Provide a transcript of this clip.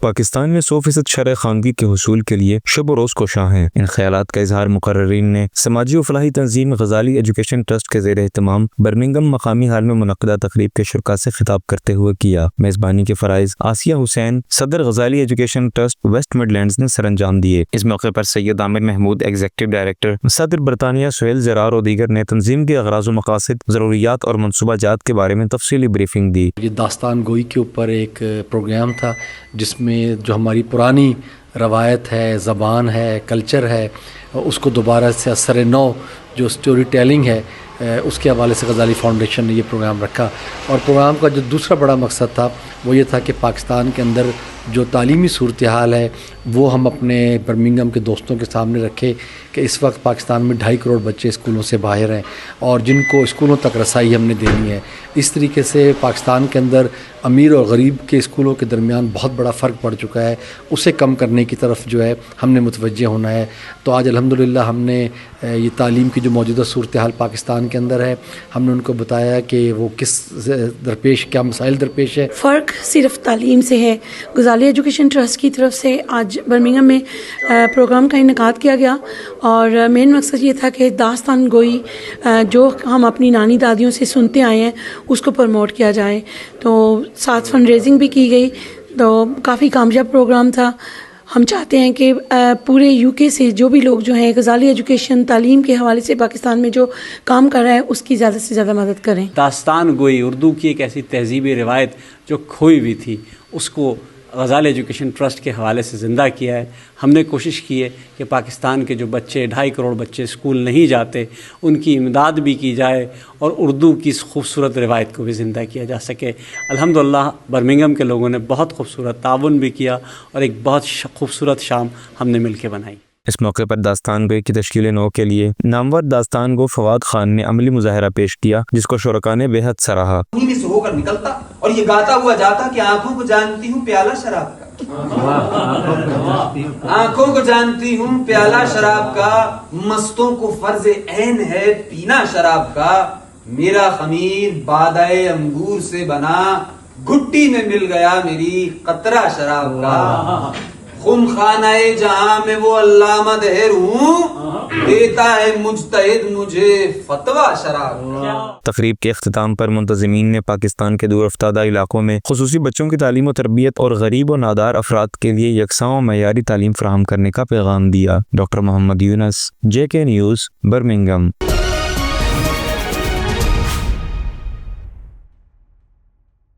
پاکستان میں 100% شرع خواندگی کے حصول کے لیے شب و روز کوشاں ہیں۔ ان خیالات کا اظہار مقررین نے سماجی و فلاحی تنظیم غزالی ایجوکیشن ٹرسٹ کے زیر اہتمام برمنگھم مقامی ہال میں منعقدہ تقریب کے شرکاء سے خطاب کرتے ہوئے کیا۔ میزبانی کے فرائض آسیہ حسین صدر Ghazali education trust West Midlands نے سر انجام دیے۔ اس موقع پر سید عامر محمود ایگزیکٹو ڈائریکٹر، صدر برطانیہ سہیل زرار اور دیگر نے تنظیم کے اغراض و مقاصد، ضروریات اور منصوبہ جات کے بارے میں تفصیلی بریفنگ دی۔ یہ داستان گوئی کے اوپر ایک پروگرام تھا جس میں جو ہماری پرانی روایت ہے، زبان ہے، کلچر ہے، اس کو دوبارہ سے اثر نو جو سٹوری ٹیلنگ ہے اس کے حوالے سے غزالی فاؤنڈیشن نے یہ پروگرام رکھا۔ اور پروگرام کا جو دوسرا بڑا مقصد تھا وہ یہ تھا کہ پاکستان کے اندر جو تعلیمی صورتحال ہے وہ ہم اپنے برمنگھم کے دوستوں کے سامنے رکھے کہ اس وقت پاکستان میں 2.5 کروڑ بچے اسکولوں سے باہر ہیں اور جن کو اسکولوں تک رسائی ہم نے دینی ہے۔ اس طریقے سے پاکستان کے اندر امیر اور غریب کے اسکولوں کے درمیان بہت بڑا فرق پڑ چکا ہے، اسے کم کرنے کی طرف جو ہے ہم نے متوجہ ہونا ہے۔ تو آج الحمدللہ ہم نے یہ تعلیم کی جو موجودہ صورتحال پاکستان کے اندر ہے ہم نے ان کو بتایا کہ وہ کس درپیش کیا مسائل درپیش ہے۔ فرق صرف تعلیم سے ہے۔ غزالی ایجوکیشن ٹرسٹ کی طرف سے آج برمنگھم میں پروگرام کا انعقاد کیا گیا اور مین مقصد یہ تھا کہ داستان گوئی جو ہم اپنی نانی دادیوں سے سنتے آئے ہیں اس کو پروموٹ کیا جائے، تو ساتھ فنڈ ریزنگ بھی کی گئی، تو کافی کامیاب پروگرام تھا۔ ہم چاہتے ہیں کہ پورے یو کے سے جو بھی لوگ جو ہیں غزالی ایجوکیشن تعلیم کے حوالے سے پاکستان میں جو کام کر رہا ہے اس کی زیادہ سے زیادہ مدد کریں۔ داستان گوئی اردو کی ایک ایسی تہذیبی روایت جو کھوئی ہوئی تھی اس کو غزالی ایجوکیشن ٹرسٹ کے حوالے سے زندہ کیا ہے۔ ہم نے کوشش کی ہے کہ پاکستان کے جو بچے 2.5 کروڑ بچے اسکول نہیں جاتے ان کی امداد بھی کی جائے اور اردو کی اس خوبصورت روایت کو بھی زندہ کیا جا سکے۔ الحمدللہ برمنگھم کے لوگوں نے بہت خوبصورت تعاون بھی کیا اور ایک بہت خوبصورت شام ہم نے مل کے بنائی۔ اس موقع پر داستان گوئی کی تشکیل نو کے لیے نامور داستان گو فواد خان نے عملی مظاہرہ پیش کیا جس کو شرکاء نے بے حد سراہا۔ انہی میں سے ہو کر نکلتا اور یہ گاتا ہوا جاتا کہ آنکھوں کو جانتی ہوں پیالہ شراب کا، آنکھوں کو جانتی ہوں پیالہ شراب کا، مستوں کو فرض عین ہے پینا شراب کا، میرا خمیر بادائے انگور سے بنا، گھٹی میں مل گیا میری قطرہ شراب کا، خم خانہ جہاں میں وہ علامہ دہر ہوں، دیتا ہے مجتہد مجھے فتویٰ شراب کا۔ تقریب کے اختتام پر منتظمین نے پاکستان کے دور افتادہ علاقوں میں خصوصی بچوں کی تعلیم و تربیت اور غریب و نادار افراد کے لیے یکساں و معیاری تعلیم فراہم کرنے کا پیغام دیا۔ ڈاکٹر محمد یونس، JK نیوز، برمنگھم۔